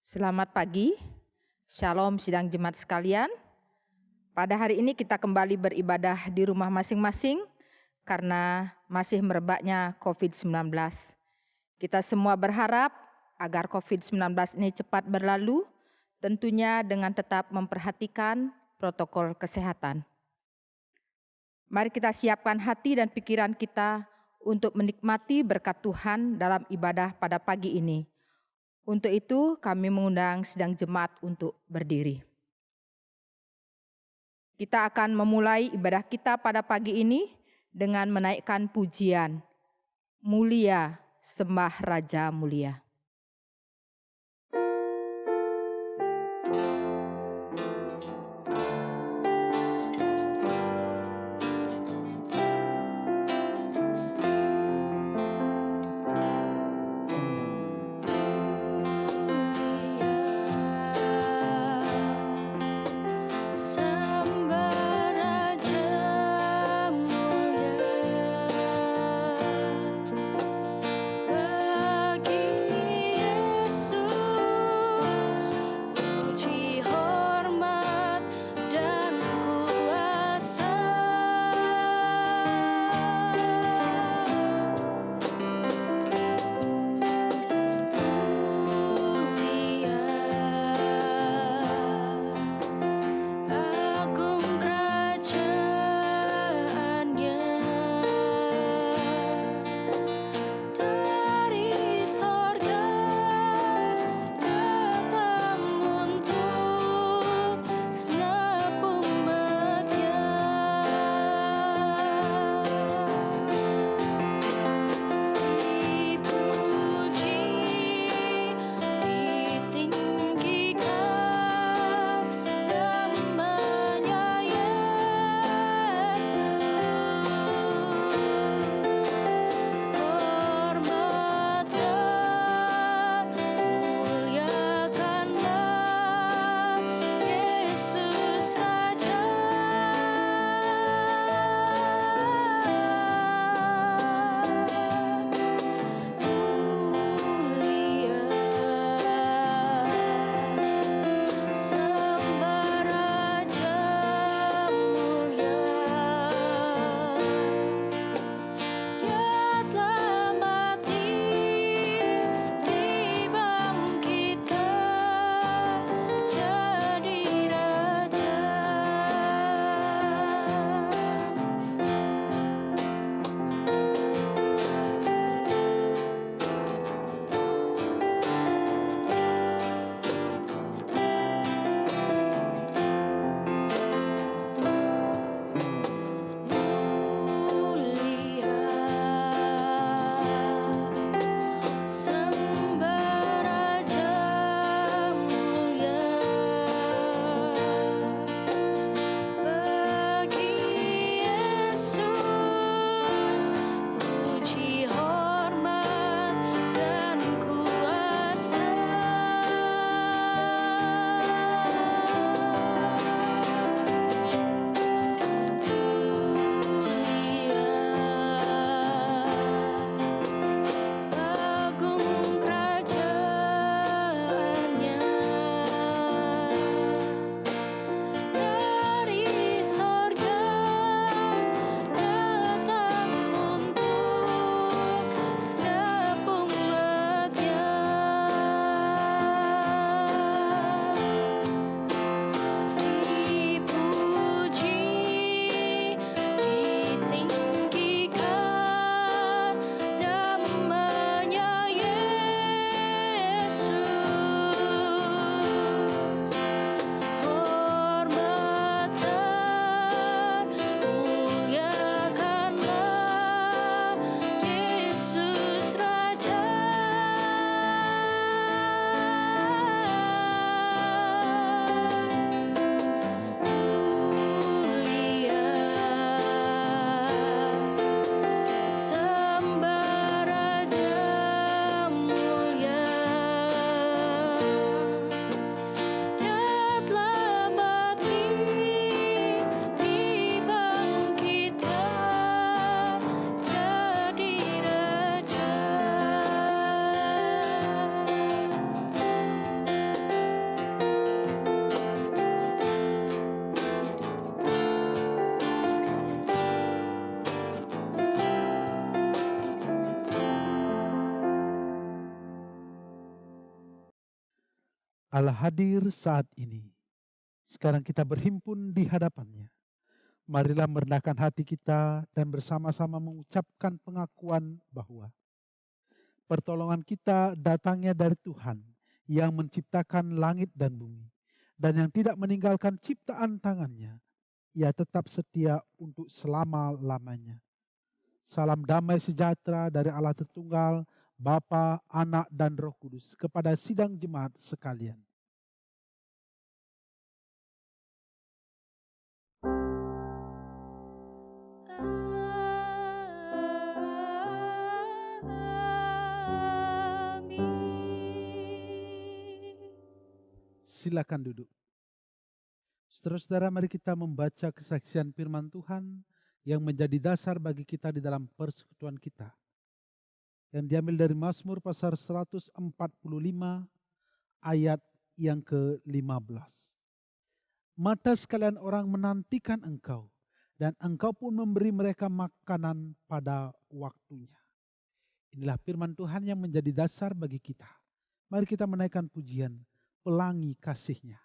Selamat pagi, Shalom sidang jemaat sekalian. Pada hari ini kita kembali beribadah di rumah masing-masing karena masih merebaknya COVID-19. Kita semua berharap agar COVID-19 ini cepat berlalu, tentunya dengan tetap memperhatikan protokol kesehatan. Mari kita siapkan hati dan pikiran kita untuk menikmati berkat Tuhan dalam ibadah pada pagi ini. Untuk itu kami mengundang sidang jemaat untuk berdiri. Kita akan memulai ibadah kita pada pagi ini dengan menaikkan pujian, Mulia Sembah Raja Mulia. Bagi Allah hadir saat ini. Sekarang kita berhimpun di hadapannya. Marilah merendahkan hati kita dan bersama-sama mengucapkan pengakuan bahwa pertolongan kita datangnya dari Tuhan yang menciptakan langit dan bumi dan yang tidak meninggalkan ciptaan tangannya. Ia tetap setia untuk selama-lamanya. Salam damai sejahtera dari Allah Tritunggal, Bapa, Anak, dan Roh Kudus kepada sidang jemaat sekalian. Silakan duduk. Saudara-saudara, mari kita membaca kesaksian firman Tuhan yang menjadi dasar bagi kita di dalam persekutuan kita. Yang diambil dari Mazmur pasal 145 ayat yang ke-15. Mata sekalian orang menantikan engkau, dan engkau pun memberi mereka makanan pada waktunya. Inilah firman Tuhan yang menjadi dasar bagi kita. Mari kita menaikkan pujian, pelangi kasih-Nya.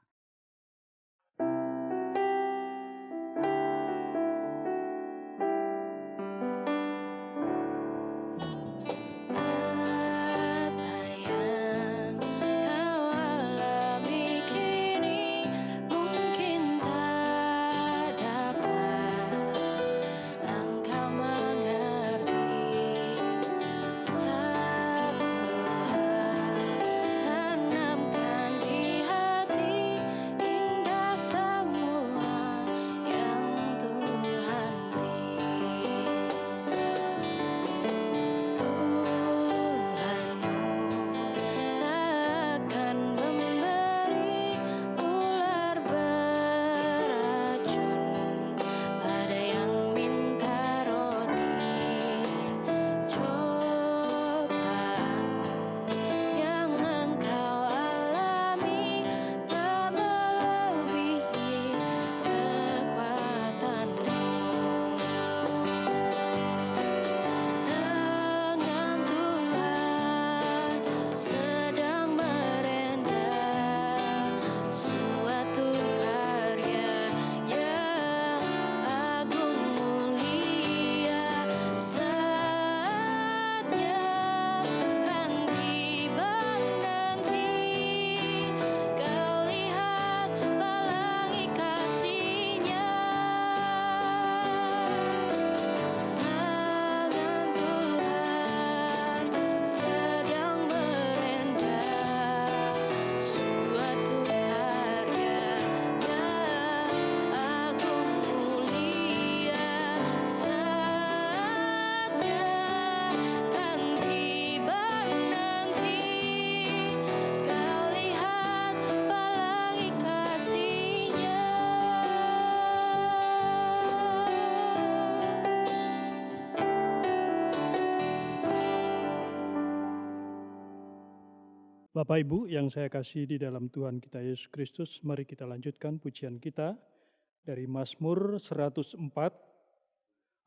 Bapak Ibu yang saya kasih di dalam Tuhan kita Yesus Kristus, mari kita lanjutkan pujian kita dari Mazmur 104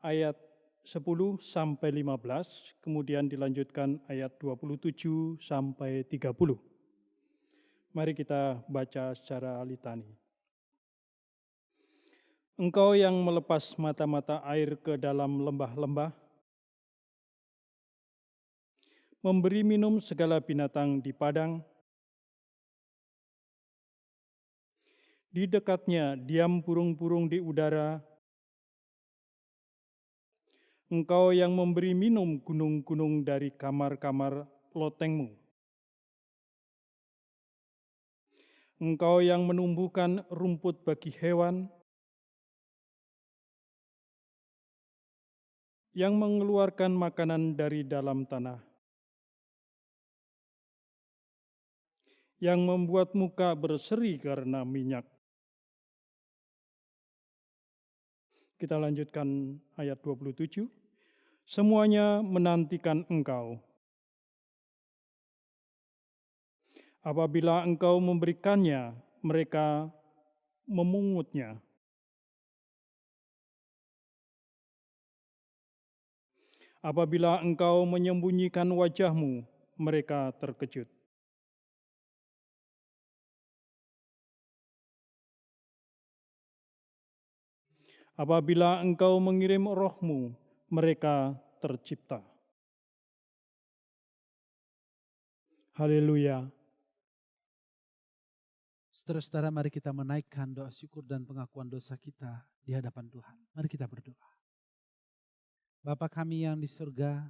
ayat 10 sampai 15, kemudian dilanjutkan ayat 27 sampai 30. Mari kita baca secara litani. Engkau yang melepas mata-mata air ke dalam lembah-lembah, memberi minum segala binatang di padang. Di dekatnya diam burung-burung di udara. Engkau yang memberi minum gunung-gunung dari kamar-kamar lotengmu. Engkau yang menumbuhkan rumput bagi hewan, yang mengeluarkan makanan dari dalam tanah, yang membuat muka berseri karena minyak. Kita lanjutkan ayat 27. Semuanya menantikan engkau. Apabila engkau memberikannya, mereka memungutnya. Apabila engkau menyembunyikan wajahmu, mereka terkejut. Apabila Engkau mengirim roh-Mu, mereka tercipta. Haleluya. Saudara-saudara, mari kita menaikkan doa syukur dan pengakuan dosa kita di hadapan Tuhan. Mari kita berdoa. Bapa kami yang di surga,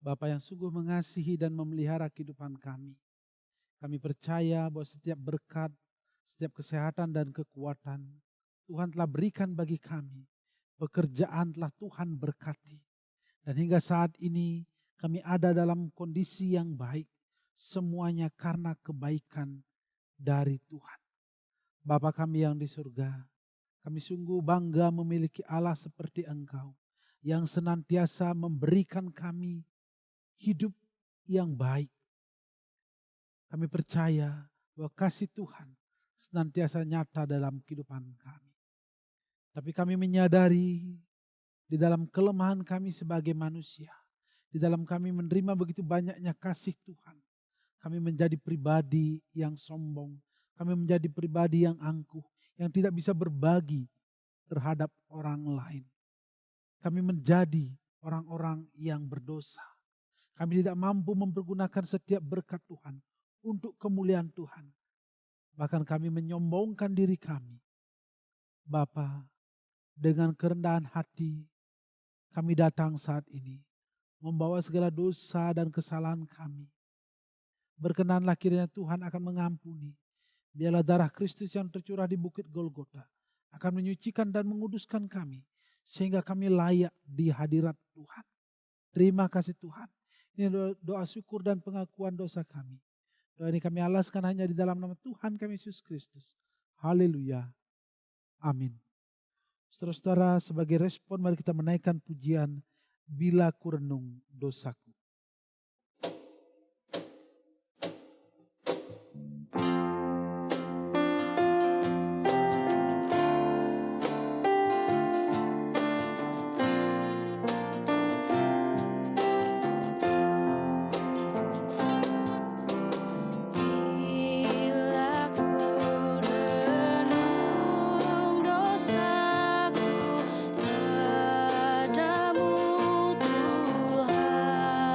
Bapa yang sungguh mengasihi dan memelihara kehidupan kami. Kami percaya bahwa setiap berkat, setiap kesehatan dan kekuatan Tuhan telah berikan bagi kami. Pekerjaan telah Tuhan berkati. Dan hingga saat ini kami ada dalam kondisi yang baik. Semuanya karena kebaikan dari Tuhan. Bapa kami yang di surga, kami sungguh bangga memiliki Allah seperti Engkau yang senantiasa memberikan kami hidup yang baik. Kami percaya bahwa kasih Tuhan senantiasa nyata dalam kehidupan kami. Tapi kami menyadari di dalam kelemahan kami sebagai manusia, di dalam kami menerima begitu banyaknya kasih Tuhan, kami menjadi pribadi yang sombong, kami menjadi pribadi yang angkuh, yang tidak bisa berbagi terhadap orang lain. Kami menjadi orang-orang yang berdosa. Kami tidak mampu mempergunakan setiap berkat Tuhan untuk kemuliaan Tuhan. Bahkan kami menyombongkan diri kami. Bapa, dengan kerendahan hati kami datang saat ini, membawa segala dosa dan kesalahan kami. Berkenanlah kiranya Tuhan akan mengampuni. Biarlah darah Kristus yang tercurah di bukit Golgota akan menyucikan dan menguduskan kami, sehingga kami layak di hadirat Tuhan. Terima kasih Tuhan. Ini doa syukur dan pengakuan dosa kami. Doa ini kami alaskan hanya di dalam nama Tuhan kami Yesus Kristus. Haleluya. Amin. Saudara-saudara, sebagai respon mari kita menaikkan pujian Bila Ku Renung Dosaku. Padamu Tuhan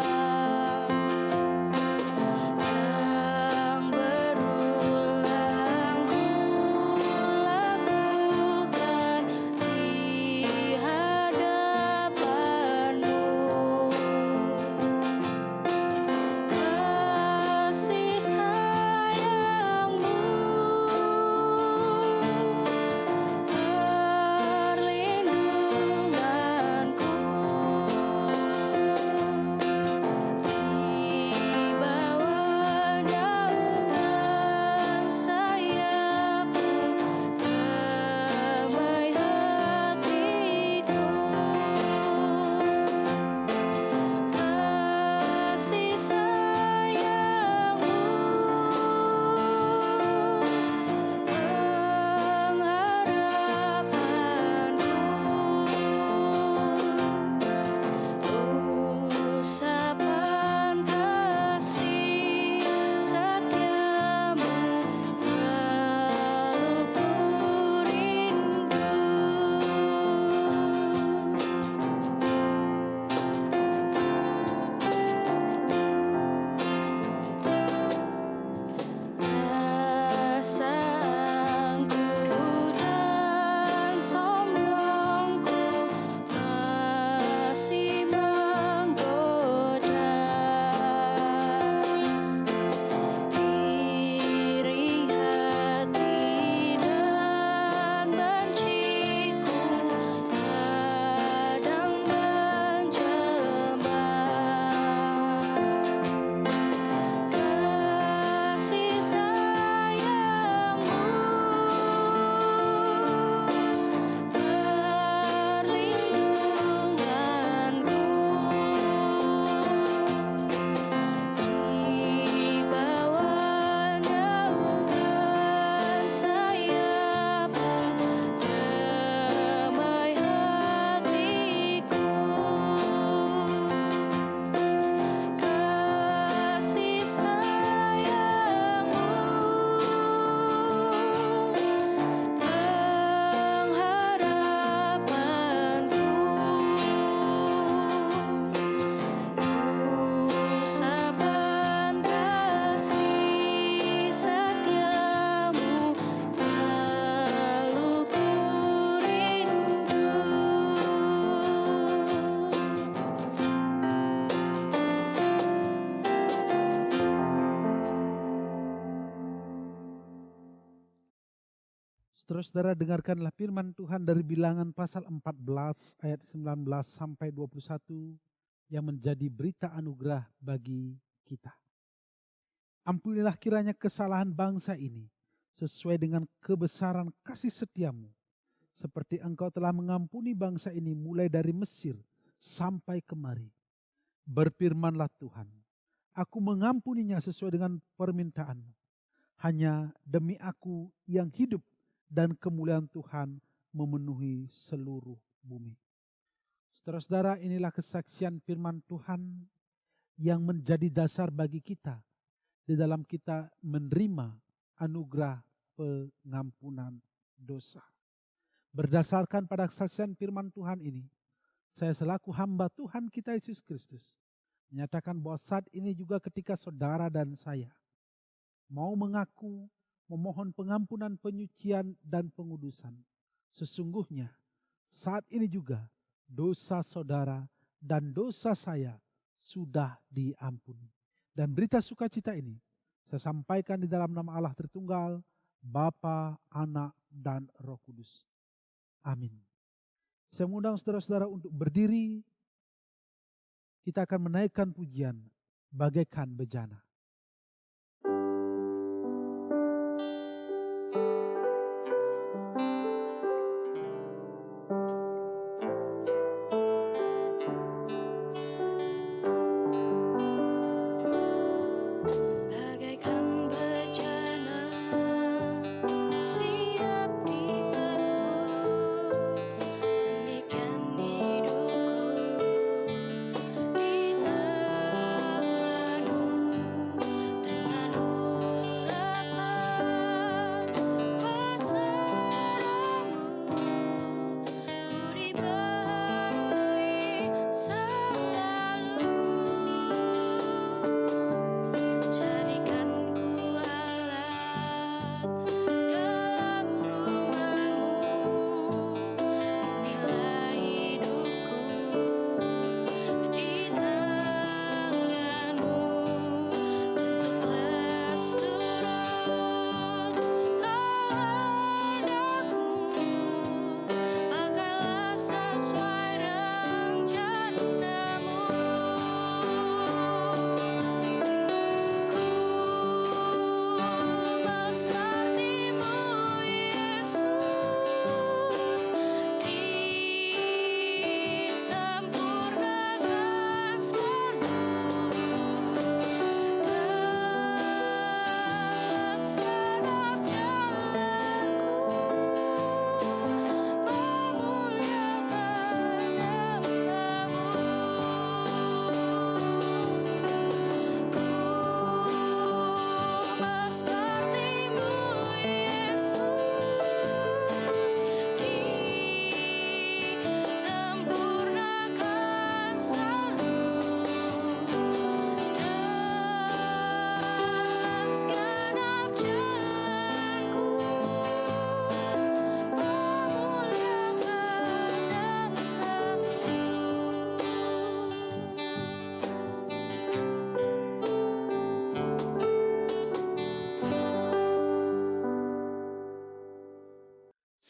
Saudara-saudara, dengarkanlah firman Tuhan dari Bilangan pasal 14 ayat 19 sampai 21 yang menjadi berita anugerah bagi kita. Ampunilah kiranya kesalahan bangsa ini sesuai dengan kebesaran kasih setiamu, seperti engkau telah mengampuni bangsa ini mulai dari Mesir sampai kemari. Berfirmanlah Tuhan, aku mengampuninya sesuai dengan permintaanmu, hanya demi aku yang hidup dan kemuliaan Tuhan memenuhi seluruh bumi. Saudara-saudara, inilah kesaksian firman Tuhan yang menjadi dasar bagi kita di dalam kita menerima anugerah pengampunan dosa. Berdasarkan pada kesaksian firman Tuhan ini, saya selaku hamba Tuhan kita Yesus Kristus menyatakan bahwa saat ini juga ketika saudara dan saya mau mengaku, memohon pengampunan, penyucian, dan pengudusan, sesungguhnya saat ini juga dosa saudara dan dosa saya sudah diampuni. Dan berita sukacita ini saya sampaikan di dalam nama Allah Tritunggal, Bapa, Anak, dan Roh Kudus. Amin. Saya mengundang saudara-saudara untuk berdiri. Kita akan menaikkan pujian bagaikan bejana.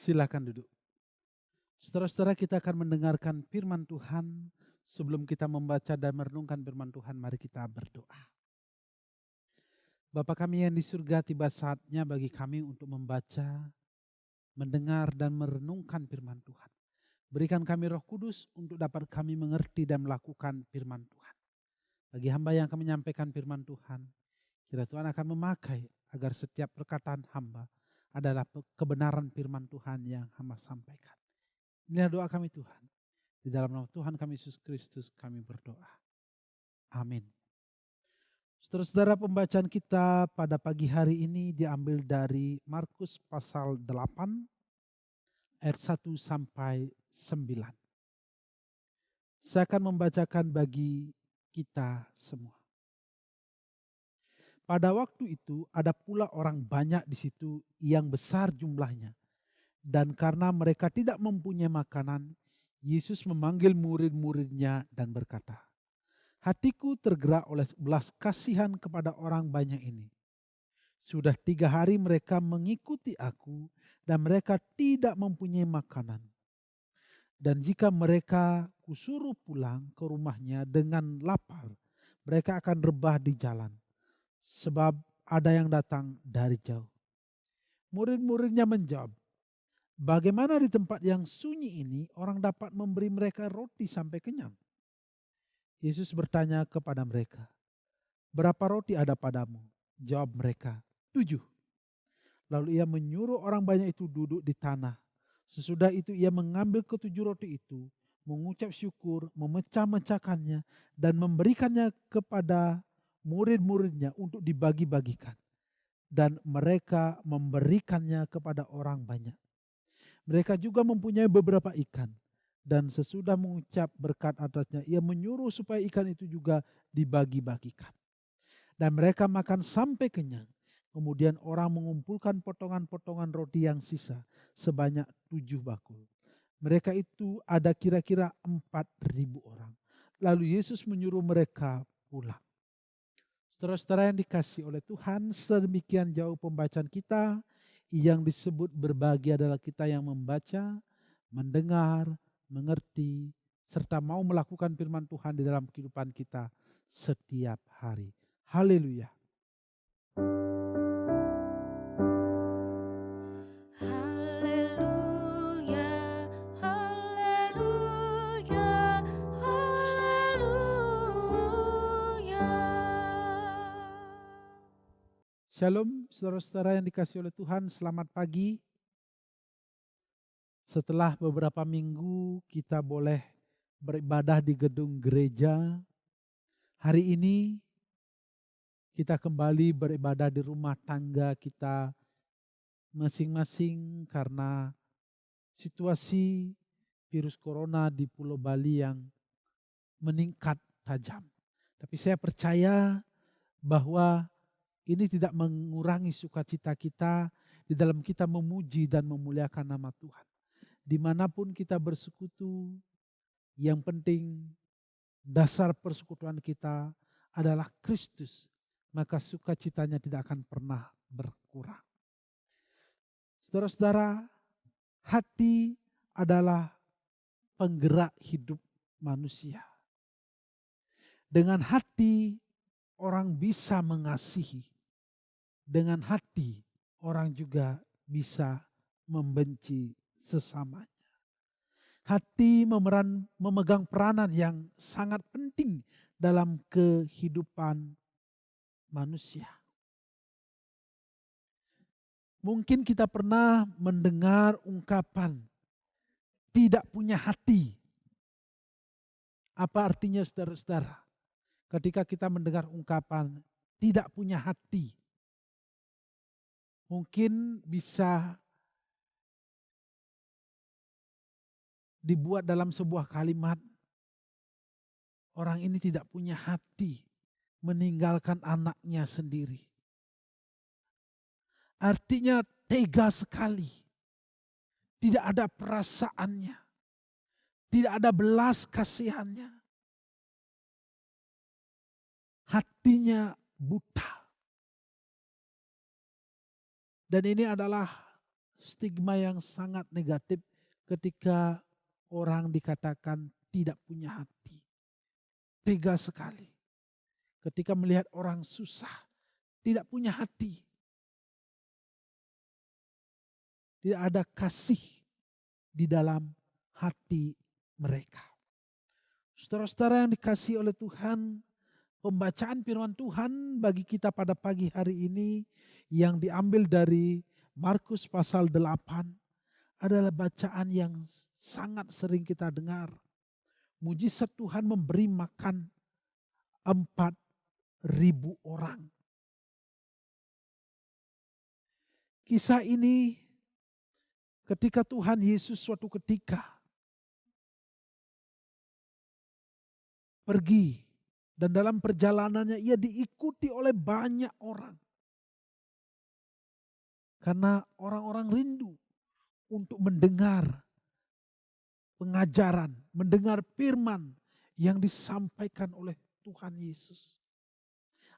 Silakan duduk. Saudara-saudara, kita akan mendengarkan firman Tuhan. Sebelum kita membaca dan merenungkan firman Tuhan, mari kita berdoa. Bapa kami yang di surga, tiba saatnya bagi kami untuk membaca, mendengar dan merenungkan firman Tuhan. Berikan kami Roh Kudus untuk dapat kami mengerti dan melakukan firman Tuhan. Bagi hamba yang akan menyampaikan firman Tuhan, kira Tuhan akan memakai agar setiap perkataan hamba adalah kebenaran firman Tuhan yang hamba sampaikan. Inilah doa kami Tuhan. Di dalam nama Tuhan kami Yesus Kristus kami berdoa. Amin. Saudara-saudara, pembacaan kita pada pagi hari ini diambil dari Markus pasal 8 ayat 1 sampai 9. Saya akan membacakan bagi kita semua. Pada waktu itu ada pula orang banyak di situ yang besar jumlahnya. Dan karena mereka tidak mempunyai makanan, Yesus memanggil murid-muridnya dan berkata, hatiku tergerak oleh belas kasihan kepada orang banyak ini. Sudah 3 hari mereka mengikuti aku dan mereka tidak mempunyai makanan. Dan jika mereka kusuruh pulang ke rumahnya dengan lapar, mereka akan rebah di jalan, sebab ada yang datang dari jauh. Murid-muridnya menjawab, bagaimana di tempat yang sunyi ini orang dapat memberi mereka roti sampai kenyang? Yesus bertanya kepada mereka, berapa roti ada padamu? Jawab mereka, 7. Lalu ia menyuruh orang banyak itu duduk di tanah. Sesudah itu ia mengambil ketujuh roti itu, mengucap syukur, memecah-mecahkannya, dan memberikannya kepada murid-muridnya untuk dibagi-bagikan. Dan mereka memberikannya kepada orang banyak. Mereka juga mempunyai beberapa ikan. Dan sesudah mengucap berkat atasnya, ia menyuruh supaya ikan itu juga dibagi-bagikan. Dan mereka makan sampai kenyang. Kemudian orang mengumpulkan potongan-potongan roti yang sisa sebanyak 7 bakul. Mereka itu ada kira-kira 4.000 orang. Lalu Yesus menyuruh mereka pulang. Saudara-saudara yang dikasihi oleh Tuhan, sedemikian jauh pembacaan kita. Yang disebut berbagi adalah kita yang membaca, mendengar, mengerti, serta mau melakukan firman Tuhan di dalam kehidupan kita setiap hari. Haleluya. Haleluya, haleluya, haleluya. Shalom saudara-saudara yang dikasihi oleh Tuhan, selamat pagi. Setelah beberapa minggu kita boleh beribadah di gedung gereja, hari ini kita kembali beribadah di rumah tangga kita masing-masing karena situasi virus corona di Pulau Bali yang meningkat tajam. Tapi saya percaya bahwa ini tidak mengurangi sukacita kita di dalam kita memuji dan memuliakan nama Tuhan. Dimanapun kita bersekutu, yang penting dasar persekutuan kita adalah Kristus, maka sukacitanya tidak akan pernah berkurang. Saudara-saudara, hati adalah penggerak hidup manusia. Dengan hati orang bisa mengasihi. Dengan hati orang juga bisa membenci sesamanya. Hati memegang peranan yang sangat penting dalam kehidupan manusia. Mungkin kita pernah mendengar ungkapan tidak punya hati. Apa artinya saudara-saudara? Ketika kita mendengar ungkapan tidak punya hati, mungkin bisa dibuat dalam sebuah kalimat, orang ini tidak punya hati meninggalkan anaknya sendiri. Artinya tega sekali, tidak ada perasaannya, tidak ada belas kasihannya. Hatinya buta. Dan ini adalah stigma yang sangat negatif ketika orang dikatakan tidak punya hati. Tega sekali. Ketika melihat orang susah, tidak punya hati. Tidak ada kasih di dalam hati mereka. Saudara-saudara yang dikasihi oleh Tuhan, pembacaan firman Tuhan bagi kita pada pagi hari ini yang diambil dari Markus pasal 8 adalah bacaan yang sangat sering kita dengar. Mujizat Tuhan memberi makan 4.000 orang. Kisah ini ketika Tuhan Yesus suatu ketika pergi dan dalam perjalanannya ia diikuti oleh banyak orang. Karena orang-orang rindu untuk mendengar pengajaran, mendengar firman yang disampaikan oleh Tuhan Yesus.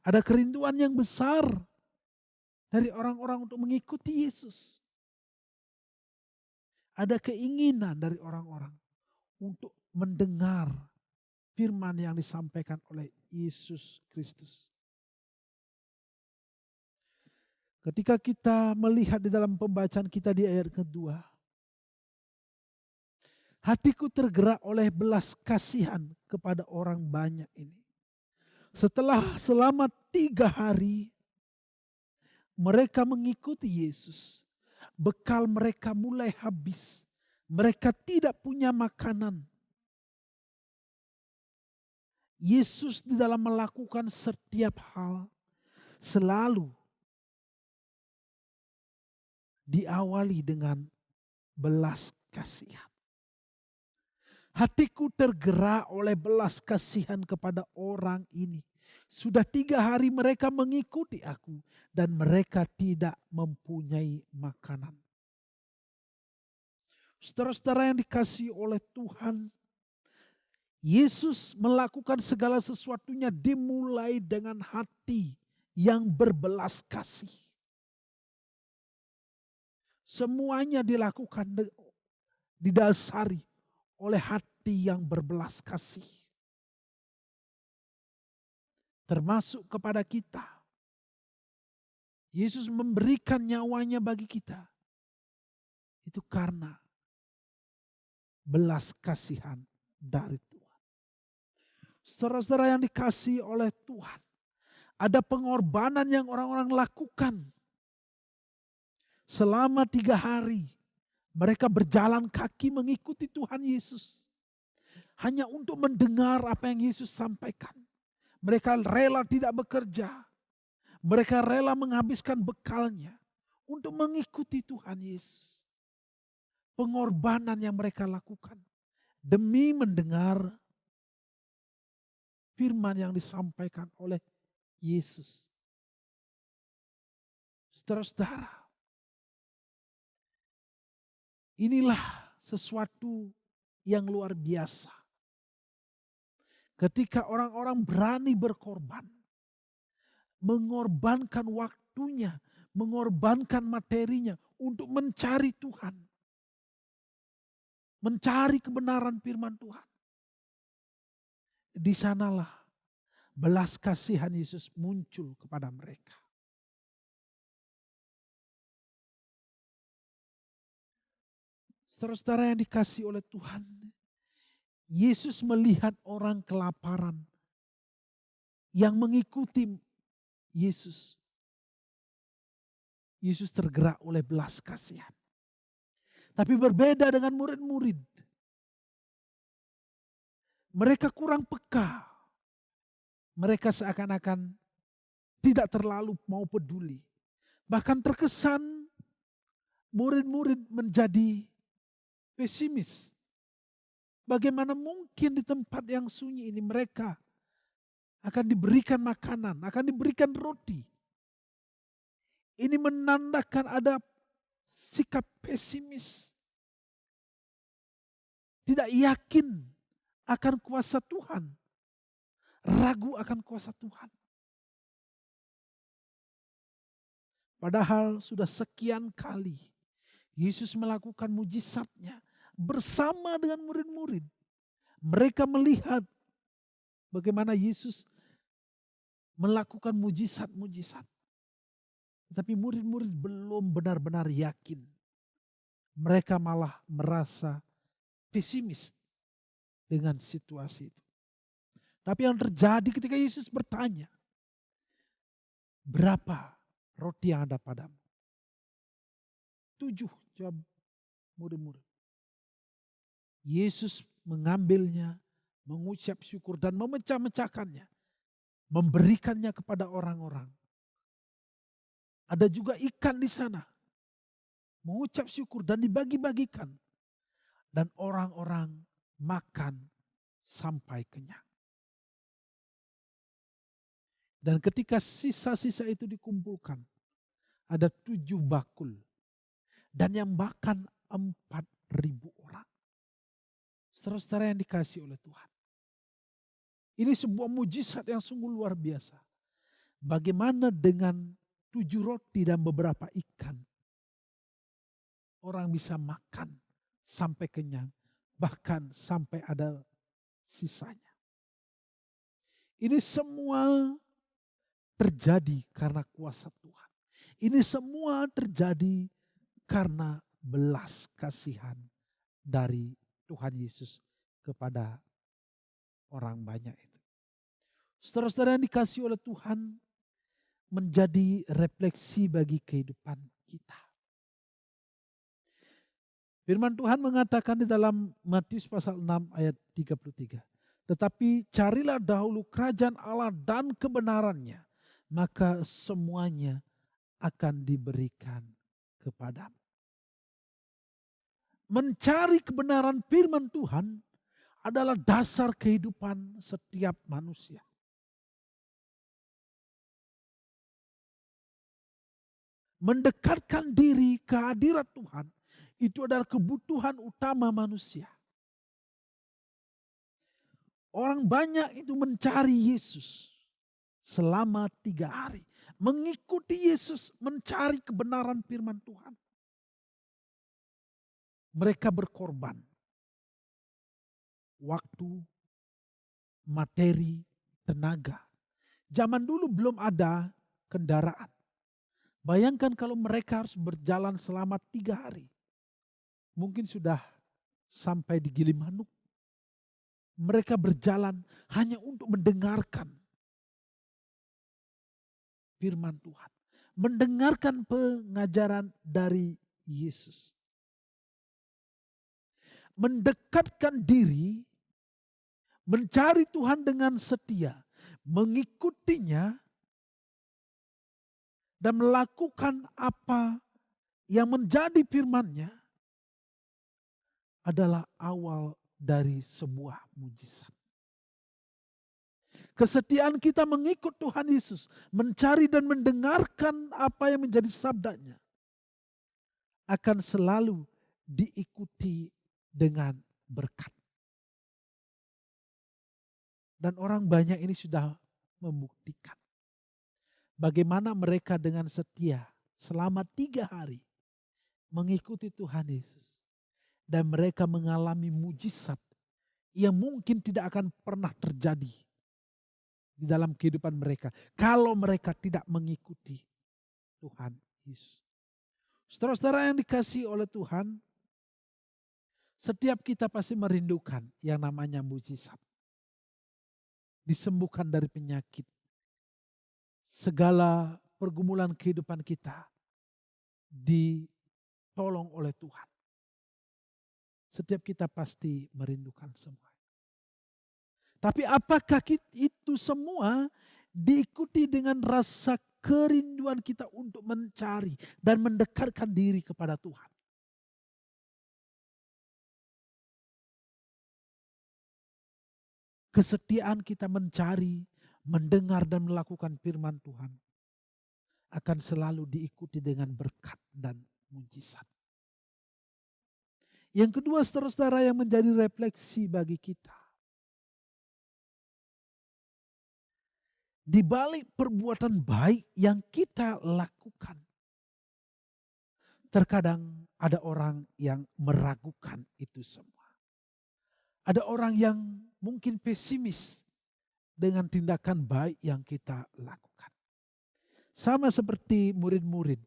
Ada kerinduan yang besar dari orang-orang untuk mengikuti Yesus. Ada keinginan dari orang-orang untuk mendengar firman yang disampaikan oleh Yesus Kristus. Ketika kita melihat di dalam pembacaan kita di ayat kedua, hatiku tergerak oleh belas kasihan kepada orang banyak ini. Setelah selama 3 hari mereka mengikuti Yesus, bekal mereka mulai habis. Mereka tidak punya makanan. Yesus di dalam melakukan setiap hal selalu diawali dengan belas kasihan. Hatiku tergerak oleh belas kasihan kepada orang ini. Sudah 3 hari mereka mengikuti aku dan mereka tidak mempunyai makanan. Saudara-saudara yang dikasihi oleh Tuhan, Yesus melakukan segala sesuatunya dimulai dengan hati yang berbelas kasih. Semuanya dilakukan didasari oleh hati yang berbelas kasih. Termasuk kepada kita. Yesus memberikan nyawanya bagi kita. Itu karena belas kasihan dari Tuhan. Saudara-saudara yang dikasihi oleh Tuhan, ada pengorbanan yang orang-orang lakukan. Selama 3 hari mereka berjalan kaki mengikuti Tuhan Yesus. Hanya untuk mendengar apa yang Yesus sampaikan. Mereka rela tidak bekerja. Mereka rela menghabiskan bekalnya untuk mengikuti Tuhan Yesus. Pengorbanan yang mereka lakukan demi mendengar firman yang disampaikan oleh Yesus. Saudara-saudara, inilah sesuatu yang luar biasa. Ketika orang-orang berani berkorban, mengorbankan waktunya, mengorbankan materinya untuk mencari Tuhan. Mencari kebenaran firman Tuhan. Di sanalah belas kasihan Yesus muncul kepada mereka. Saudara-saudara yang dikasihi oleh Tuhan, Yesus melihat orang kelaparan yang mengikuti Yesus. Yesus tergerak oleh belas kasihan. Tapi berbeda dengan murid-murid. Mereka kurang peka. Mereka seakan-akan tidak terlalu mau peduli. Bahkan terkesan murid-murid menjadi pesimis. Bagaimana mungkin di tempat yang sunyi ini mereka akan diberikan makanan, akan diberikan roti. Ini menandakan ada sikap pesimis. Tidak yakin akan kuasa Tuhan. Ragu akan kuasa Tuhan. Padahal sudah sekian kali Yesus melakukan mujizatnya bersama dengan murid-murid. Mereka melihat bagaimana Yesus melakukan mujizat-mujizat. Tapi murid-murid belum benar-benar yakin. Mereka malah merasa pesimis dengan situasi itu. Tapi yang terjadi ketika Yesus bertanya, berapa roti yang ada padamu? 7, jawab murid-murid. Yesus mengambilnya, mengucap syukur dan memecah-mecahkannya. Memberikannya kepada orang-orang. Ada juga ikan di sana. Mengucap syukur dan dibagi-bagikan. Dan orang-orang makan sampai kenyang. Dan ketika sisa-sisa itu dikumpulkan, ada 7 bakul. Dan yang makan 4.000 orang. Saudara-saudara yang dikasihi oleh Tuhan. Ini sebuah mujizat yang sungguh luar biasa. Bagaimana dengan 7 roti dan beberapa ikan. Orang bisa makan sampai kenyang, bahkan sampai ada sisanya. Ini semua terjadi karena kuasa Tuhan. Ini semua terjadi karena belas kasihan dari Tuhan Yesus kepada orang banyak itu. Saudara-saudara yang dikasihi oleh Tuhan, menjadi refleksi bagi kehidupan kita. Firman Tuhan mengatakan di dalam Matius pasal 6 ayat 33. Tetapi carilah dahulu kerajaan Allah dan kebenarannya, maka semuanya akan diberikan kepadamu. Mencari kebenaran firman Tuhan adalah dasar kehidupan setiap manusia. Mendekatkan diri ke hadirat Tuhan itu adalah kebutuhan utama manusia. Orang banyak itu mencari Yesus selama 3 hari. Mengikuti Yesus, mencari kebenaran firman Tuhan. Mereka berkorban. Waktu, materi, tenaga. Zaman dulu belum ada kendaraan. Bayangkan kalau mereka harus berjalan selama 3 hari. Mungkin sudah sampai di Gilimanuk. Mereka berjalan hanya untuk mendengarkan firman Tuhan. Mendengarkan pengajaran dari Yesus. Mendekatkan diri, mencari Tuhan dengan setia, mengikutinya, dan melakukan apa yang menjadi firman-Nya adalah awal dari sebuah mujizat. Kesetiaan kita mengikut Tuhan Yesus, mencari dan mendengarkan apa yang menjadi sabdanya, akan selalu diikuti dengan berkat. Dan orang banyak ini sudah membuktikan bagaimana mereka dengan setia selama 3 hari mengikuti Tuhan Yesus. Dan mereka mengalami mujizat yang mungkin tidak akan pernah terjadi di dalam kehidupan mereka kalau mereka tidak mengikuti Tuhan Yesus. Saudara-saudara yang dikasihi oleh Tuhan, setiap kita pasti merindukan yang namanya mujizat. Disembuhkan dari penyakit. Segala pergumulan kehidupan kita ditolong oleh Tuhan. Setiap kita pasti merindukan semua. Tapi apakah itu semua diikuti dengan rasa kerinduan kita untuk mencari dan mendekatkan diri kepada Tuhan? Kesetiaan kita mencari, mendengar dan melakukan firman Tuhan akan selalu diikuti dengan berkat dan mujizat. Yang kedua, saudara-saudara, yang menjadi refleksi bagi kita. Di balik perbuatan baik yang kita lakukan, terkadang ada orang yang meragukan itu semua. Ada orang yang mungkin pesimis dengan tindakan baik yang kita lakukan. Sama seperti murid-murid.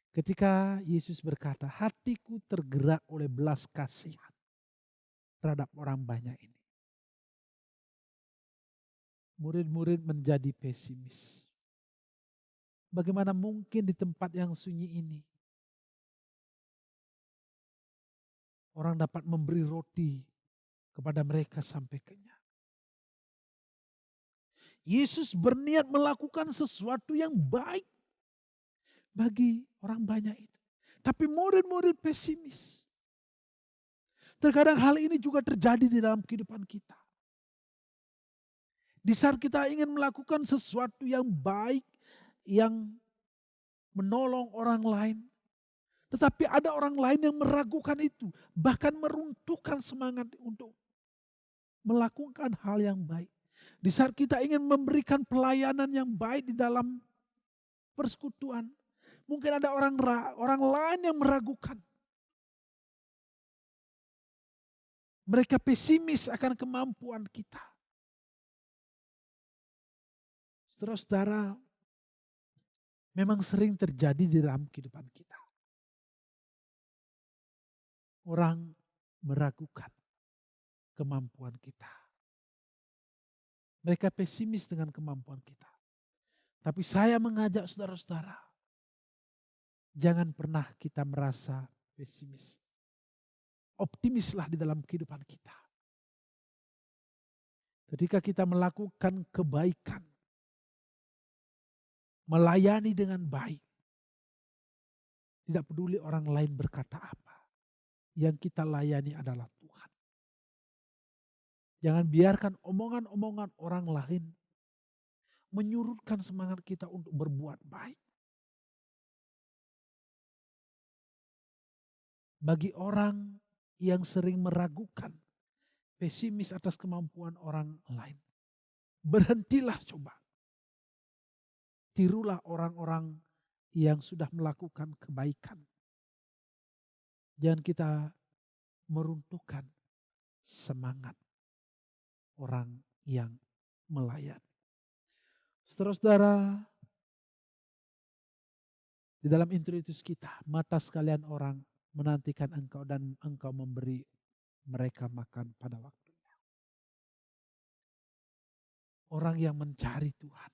Ketika Yesus berkata, hatiku tergerak oleh belas kasihan terhadap orang banyak ini. Murid-murid menjadi pesimis. Bagaimana mungkin di tempat yang sunyi ini orang dapat memberi roti kepada mereka sampai kenyang. Yesus berniat melakukan sesuatu yang baik bagi orang banyak itu. Tapi murid-murid pesimis. Terkadang hal ini juga terjadi di dalam kehidupan kita. Di saat kita ingin melakukan sesuatu yang baik, yang menolong orang lain, tetapi ada orang lain yang meragukan itu, bahkan meruntuhkan semangat untuk melakukan hal yang baik. Di saat kita ingin memberikan pelayanan yang baik di dalam persekutuan, mungkin ada orang lain yang meragukan. Mereka pesimis akan kemampuan kita. Saudara-saudara, memang sering terjadi di dalam kehidupan kita. Orang meragukan kemampuan kita. Mereka pesimis dengan kemampuan kita. Tapi saya mengajak saudara-saudara, jangan pernah kita merasa pesimis. Optimislah di dalam kehidupan kita. Ketika kita melakukan kebaikan, melayani dengan baik, tidak peduli orang lain berkata apa, yang kita layani adalah Tuhan. Jangan biarkan omongan-omongan orang lain menyurutkan semangat kita untuk berbuat baik. Bagi orang yang sering meragukan, pesimis atas kemampuan orang lain, berhentilah coba. Tirulah orang-orang yang sudah melakukan kebaikan. Jangan kita meruntuhkan semangat orang yang melayani. Saudara-saudara, di dalam introduksi kita, mata sekalian orang menantikan engkau dan engkau memberi mereka makan pada waktunya. Orang yang mencari Tuhan,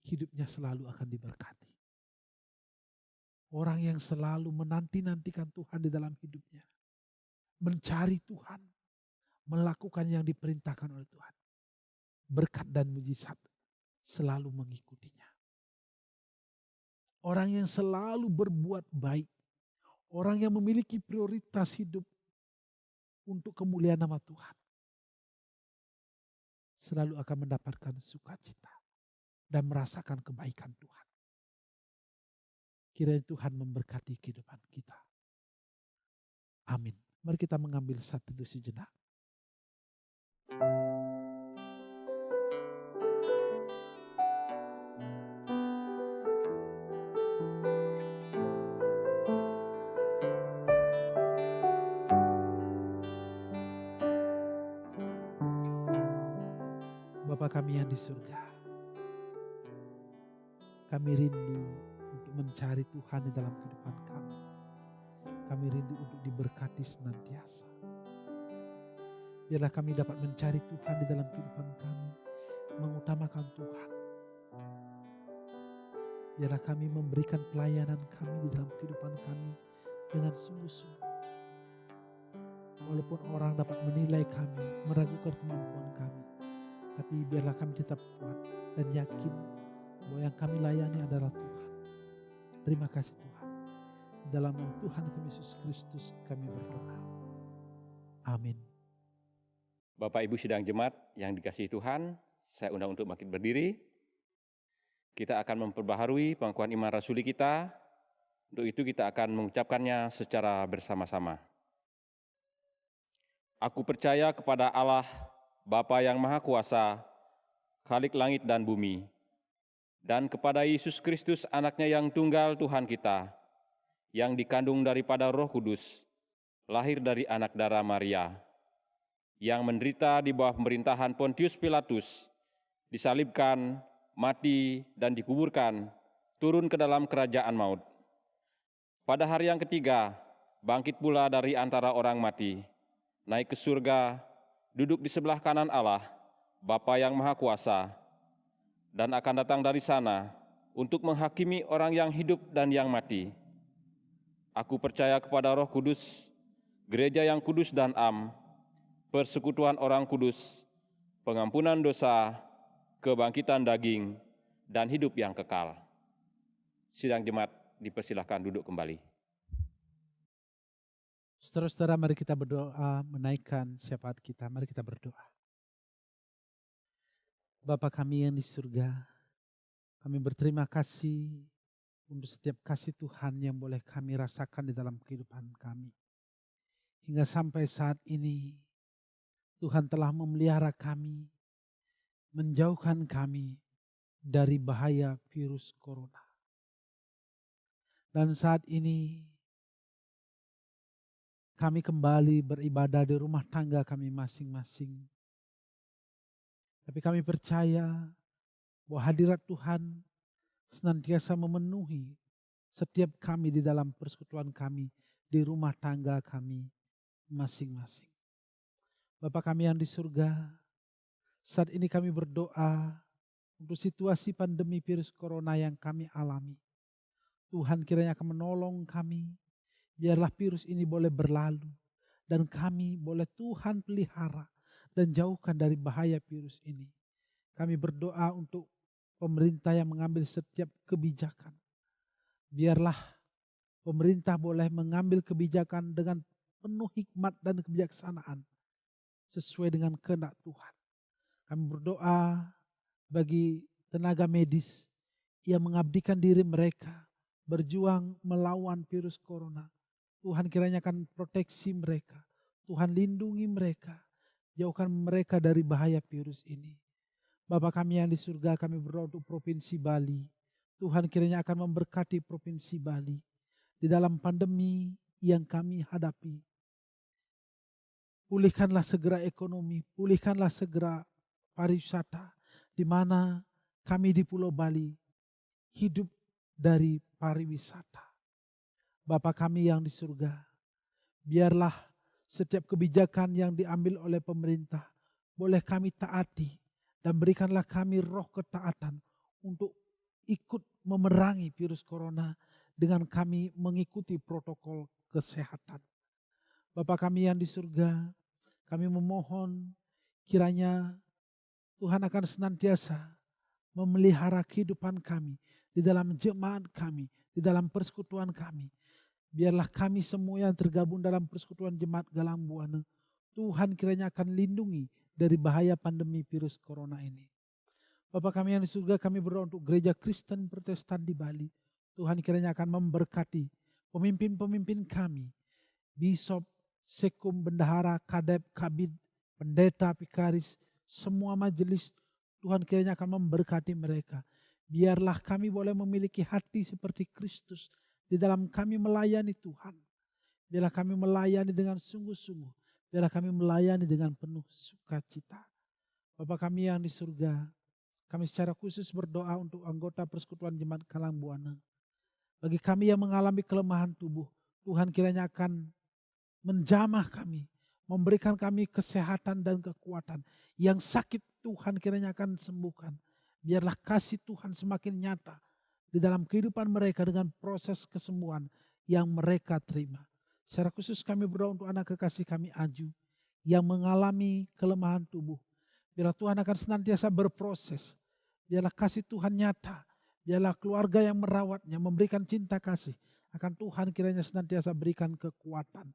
hidupnya selalu akan diberkati. Orang yang selalu menanti-nantikan Tuhan di dalam hidupnya, mencari Tuhan, melakukan yang diperintahkan oleh Tuhan, berkat dan mujizat selalu mengikutinya. Orang yang selalu berbuat baik, orang yang memiliki prioritas hidup untuk kemuliaan nama Tuhan, selalu akan mendapatkan sukacita dan merasakan kebaikan Tuhan. Kiranya Tuhan memberkati kehidupan kita. Amin. Mari kita mengambil satu teduh sejenak. Bapa kami yang di surga, kami rindu untuk mencari Tuhan di dalam kehidupan kami. Kami rindu untuk diberkati senantiasa. Biarlah kami dapat mencari Tuhan di dalam kehidupan kami, mengutamakan Tuhan. Biarlah kami memberikan pelayanan kami di dalam kehidupan kami dengan sungguh-sungguh. Walaupun orang dapat menilai kami, meragukan kemampuan kami, tapi biarlah kami tetap kuat dan yakin bahwa yang kami layani adalah Tuhan. Terima kasih Tuhan. Dalam nama Tuhan kami Yesus Kristus kami berdoa. Amin. Bapak Ibu sidang jemaat yang dikasihi Tuhan, saya undang untuk bangkit berdiri. Kita akan memperbaharui pengakuan iman rasuli kita. Untuk itu kita akan mengucapkannya secara bersama-sama. Aku percaya kepada Allah, Bapa yang Maha Kuasa, Khalik langit dan bumi, dan kepada Yesus Kristus anaknya yang tunggal Tuhan kita, yang dikandung daripada Roh Kudus, lahir dari anak darah Maria, yang menderita di bawah pemerintahan Pontius Pilatus, disalibkan, mati, dan dikuburkan, turun ke dalam kerajaan maut. Pada hari yang ketiga, bangkit pula dari antara orang mati, naik ke surga, duduk di sebelah kanan Allah, Bapa yang Maha Kuasa, dan akan datang dari sana untuk menghakimi orang yang hidup dan yang mati. Aku percaya kepada Roh Kudus, gereja yang kudus dan am, persekutuan orang kudus, pengampunan dosa, kebangkitan daging, dan hidup yang kekal. Sidang jemaat dipersilahkan duduk kembali. Saudara-saudara, mari kita berdoa menaikkan syafaat kita. Mari kita berdoa. Bapa kami yang di surga, kami berterima kasih untuk setiap kasih Tuhan yang boleh kami rasakan di dalam kehidupan kami. Hingga sampai saat ini, Tuhan telah memelihara kami, menjauhkan kami dari bahaya virus corona. Dan saat ini, kami kembali beribadah di rumah tangga kami masing-masing. Tapi kami percaya bahwa hadirat Tuhan senantiasa memenuhi setiap kami di dalam persekutuan kami, di rumah tangga kami masing-masing. Bapa kami yang di surga, saat ini kami berdoa untuk situasi pandemi virus corona yang kami alami. Tuhan kiranya akan menolong kami, biarlah virus ini boleh berlalu, dan kami boleh Tuhan pelihara dan jauhkan dari bahaya virus ini. Kami berdoa untuk pemerintah yang mengambil setiap kebijakan. Biarlah pemerintah boleh mengambil kebijakan dengan penuh hikmat dan kebijaksanaan sesuai dengan kehendak Tuhan. Kami berdoa bagi tenaga medis yang mengabdikan diri mereka berjuang melawan virus corona. Tuhan kiranya akan proteksi mereka. Tuhan lindungi mereka. Jauhkan mereka dari bahaya virus ini. Bapa kami yang di surga, kami berdoa untuk Provinsi Bali. Tuhan kiranya akan memberkati Provinsi Bali di dalam pandemi yang kami hadapi. Pulihkanlah segera ekonomi, pulihkanlah segera pariwisata, di mana kami di Pulau Bali hidup dari pariwisata. Bapa kami yang di surga, biarlah setiap kebijakan yang diambil oleh pemerintah boleh kami taati, dan berikanlah kami roh ketaatan untuk ikut memerangi virus corona dengan kami mengikuti protokol kesehatan. Bapa kami yang di surga, kami memohon kiranya Tuhan akan senantiasa memelihara kehidupan kami, di dalam jemaat kami, di dalam persekutuan kami. Biarlah kami semua yang tergabung dalam persekutuan jemaat Galang Buana, Tuhan kiranya akan lindungi dari bahaya pandemi virus corona ini. Bapa kami yang di surga, kami berdoa untuk gereja Kristen Protestan di Bali. Tuhan kiranya akan memberkati pemimpin-pemimpin kami, Bishop, Sekum, Bendahara, Kadep, Kabid, Pendeta, Pikaris, semua majelis. Tuhan kiranya akan memberkati mereka. Biarlah kami boleh memiliki hati seperti Kristus di dalam kami melayani Tuhan. Biarlah kami melayani dengan sungguh-sungguh. Biarlah kami melayani dengan penuh sukacita. Bapa kami yang di surga, kami secara khusus berdoa untuk anggota persekutuan jemaat Galang Buana. Bagi kami yang mengalami kelemahan tubuh, Tuhan kiranya akan menjamah kami, memberikan kami kesehatan dan kekuatan. Yang sakit Tuhan kiranya akan sembuhkan. Biarlah kasih Tuhan semakin nyata di dalam kehidupan mereka dengan proses kesembuhan yang mereka terima. Secara khusus kami berdoa untuk anak kekasih kami Aju yang mengalami kelemahan tubuh. Biarlah Tuhan akan senantiasa berproses. Biarlah kasih Tuhan nyata. Biarlah keluarga yang merawatnya memberikan cinta kasih. Akan Tuhan kiranya senantiasa berikan kekuatan.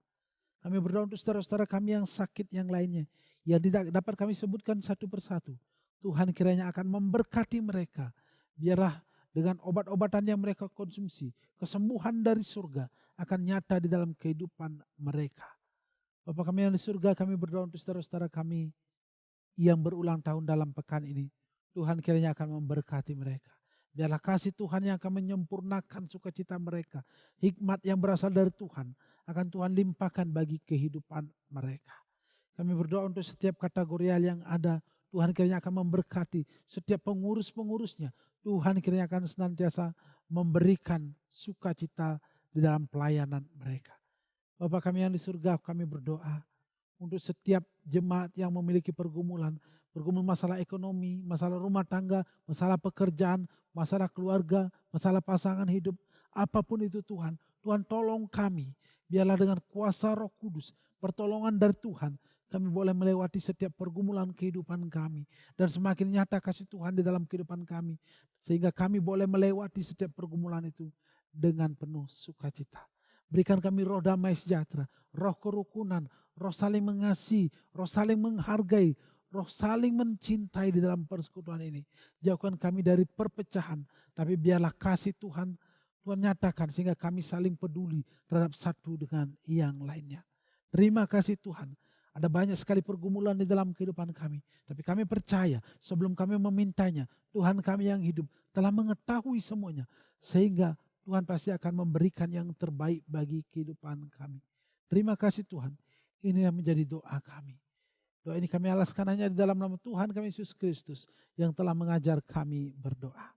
Kami berdoa untuk saudara-saudara kami yang sakit yang lainnya, yang tidak dapat kami sebutkan satu persatu. Tuhan kiranya akan memberkati mereka. Biarlah dengan obat-obatan yang mereka konsumsi, kesembuhan dari surga akan nyata di dalam kehidupan mereka. Bapa kami yang di surga, kami berdoa untuk saudara-saudara kami yang berulang tahun dalam pekan ini. Tuhan kiranya akan memberkati mereka. Biarlah kasih Tuhan yang akan menyempurnakan sukacita mereka. Hikmat yang berasal dari Tuhan akan Tuhan limpahkan bagi kehidupan mereka. Kami berdoa untuk setiap kategorial yang ada. Tuhan kiranya akan memberkati setiap pengurus-pengurusnya. Tuhan kiranya akan senantiasa memberikan sukacita di dalam pelayanan mereka. Bapa kami yang di surga, kami berdoa untuk setiap jemaat yang memiliki pergumulan masalah ekonomi, masalah rumah tangga, masalah pekerjaan, masalah keluarga, masalah pasangan hidup, apapun itu Tuhan, Tuhan tolong kami. Biarlah dengan kuasa Roh Kudus, pertolongan dari Tuhan, kami boleh melewati setiap pergumulan kehidupan kami. Dan semakin nyata kasih Tuhan di dalam kehidupan kami. Sehingga kami boleh melewati setiap pergumulan itu dengan penuh sukacita. Berikan kami roh damai sejahtera, roh kerukunan, roh saling mengasihi, roh saling menghargai, roh saling mencintai di dalam persekutuan ini. Jauhkan kami dari perpecahan, tapi biarlah kasih Tuhan nyatakan sehingga kami saling peduli terhadap satu dengan yang lainnya. Terima kasih Tuhan. Ada banyak sekali pergumulan di dalam kehidupan kami. Tapi kami percaya sebelum kami memintanya, Tuhan kami yang hidup telah mengetahui semuanya. Sehingga Tuhan pasti akan memberikan yang terbaik bagi kehidupan kami. Terima kasih Tuhan. Ini yang menjadi doa kami. Doa ini kami alaskan hanya di dalam nama Tuhan kami Yesus Kristus yang telah mengajar kami berdoa.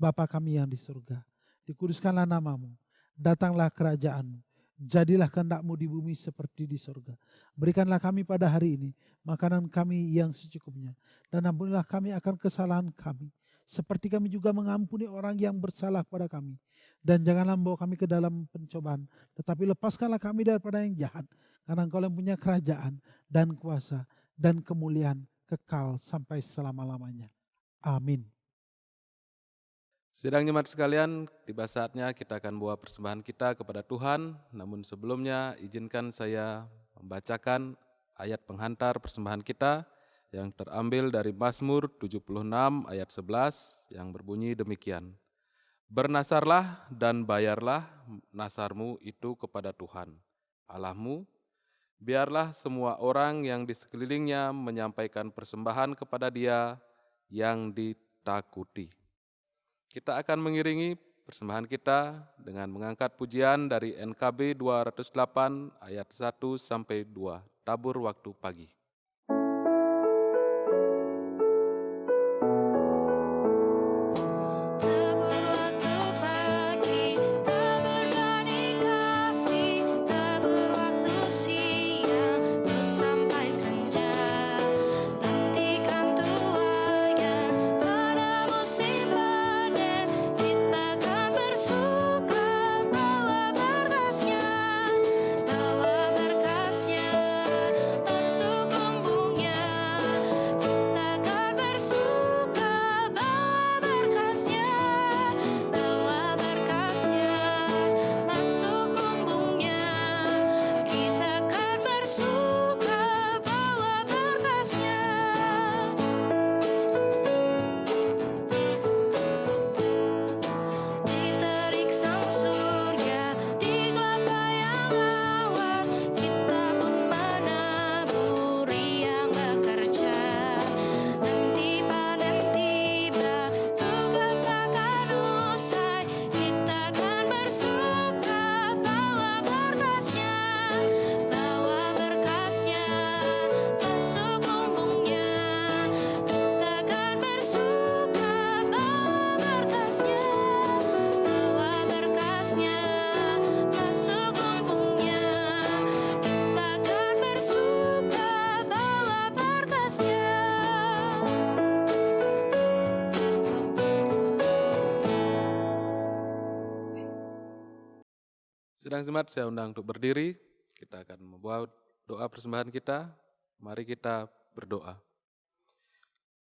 Bapa kami yang di surga, dikuduskanlah namamu, datanglah kerajaanmu, jadilah kehendak-mu di bumi seperti di surga. Berikanlah kami pada hari ini makanan kami yang secukupnya, dan ampunilah kami akan kesalahan kami, seperti kami juga mengampuni orang yang bersalah pada kami. Dan janganlah membawa kami ke dalam pencobaan, tetapi lepaskanlah kami daripada yang jahat, karena Engkau yang punya kerajaan dan kuasa dan kemuliaan kekal sampai selama-lamanya. Amin. Sidang jemaat sekalian, tiba saatnya kita akan bawa persembahan kita kepada Tuhan. Namun sebelumnya izinkan saya membacakan ayat penghantar persembahan kita yang terambil dari Mazmur 76 ayat 11 yang berbunyi demikian. Bernasarlah dan bayarlah nasarmu itu kepada Tuhan, Allahmu. Biarlah semua orang yang di sekelilingnya menyampaikan persembahan kepada Dia yang ditakuti. Kita akan mengiringi persembahan kita dengan mengangkat pujian dari NKB 208 ayat 1 sampai 2, tabur waktu pagi. Sidang jemaat saya undang untuk berdiri, kita akan membawa doa persembahan kita, mari kita berdoa.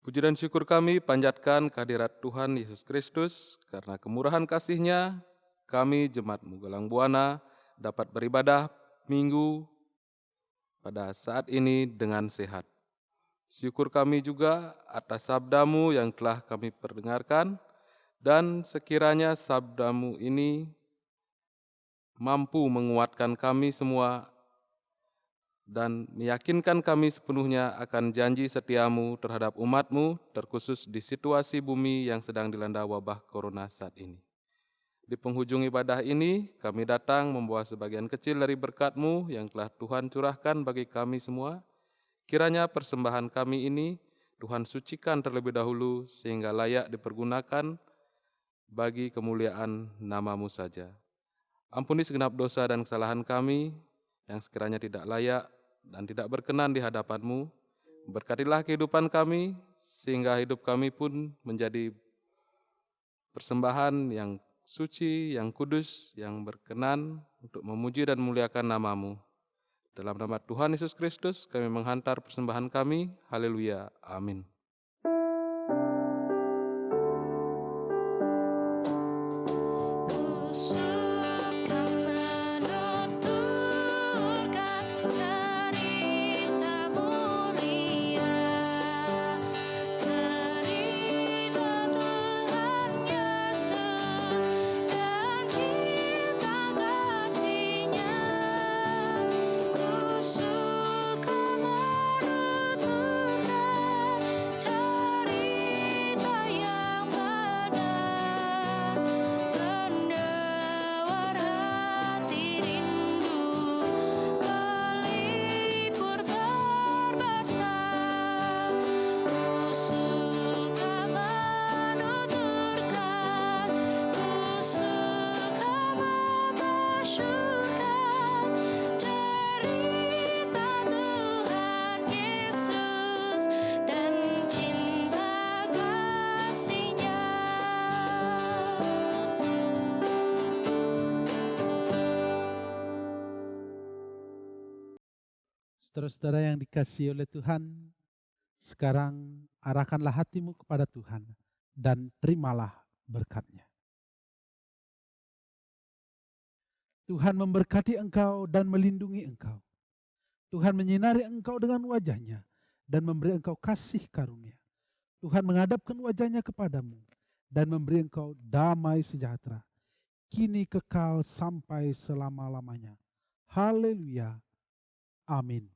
Puji dan syukur kami panjatkan kehadirat Tuhan Yesus Kristus, karena kemurahan kasih-Nya, kami Jemaat-Mu Galang Buana dapat beribadah minggu pada saat ini dengan sehat. Syukur kami juga atas sabda-Mu yang telah kami perdengarkan, dan sekiranya sabda-Mu ini mampu menguatkan kami semua dan meyakinkan kami sepenuhnya akan janji setia-Mu terhadap umat-Mu, terkhusus di situasi bumi yang sedang dilanda wabah corona saat ini. Di penghujung ibadah ini, kami datang membawa sebagian kecil dari berkat-Mu yang telah Tuhan curahkan bagi kami semua. Kiranya persembahan kami ini Tuhan sucikan terlebih dahulu sehingga layak dipergunakan bagi kemuliaan nama-Mu saja. Ampuni segenap dosa dan kesalahan kami yang sekiranya tidak layak dan tidak berkenan di hadapan-Mu. Berkatilah kehidupan kami, sehingga hidup kami pun menjadi persembahan yang suci, yang kudus, yang berkenan untuk memuji dan memuliakan nama-Mu. Dalam nama Tuhan Yesus Kristus kami menghantar persembahan kami. Haleluya. Amin. Saudara-saudara yang dikasihi oleh Tuhan, sekarang arahkanlah hatimu kepada Tuhan dan terimalah berkat-Nya. Tuhan memberkati engkau dan melindungi engkau. Tuhan menyinari engkau dengan wajah-Nya dan memberi engkau kasih karunia. Tuhan menghadapkan wajah-Nya kepadamu dan memberi engkau damai sejahtera, kini kekal sampai selama-lamanya. Haleluya. Amin.